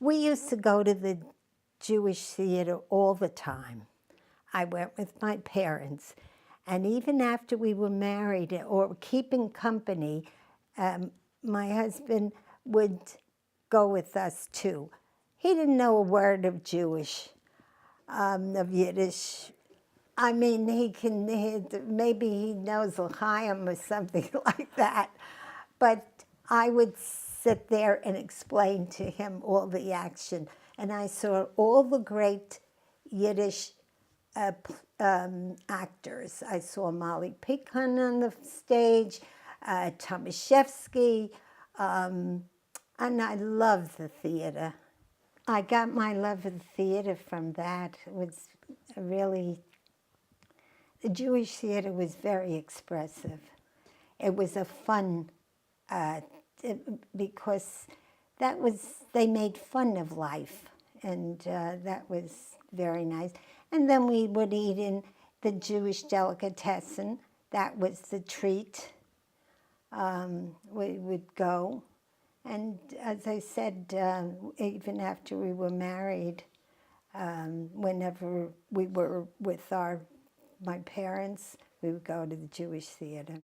We used to go to the Jewish theater all the time. I went with my parents. And even after we were married or keeping company, my husband would go with us too. He didn't know a word of Jewish, of Yiddish. I mean, maybe he knows L'chaim or something like that. But I would sit there and explain to him all the action. And I saw all the great Yiddish actors. I saw Molly Picon on the stage, Tomaszewski, and I loved the theater. I got my love of the theater from that. It was really, the Jewish theater was very expressive. It was a fun, because they made fun of life, and that was very nice. And then we would eat in the Jewish delicatessen. That was the treat. We would go. And as I said, even after we were married, whenever we were with my parents, we would go to the Jewish theater.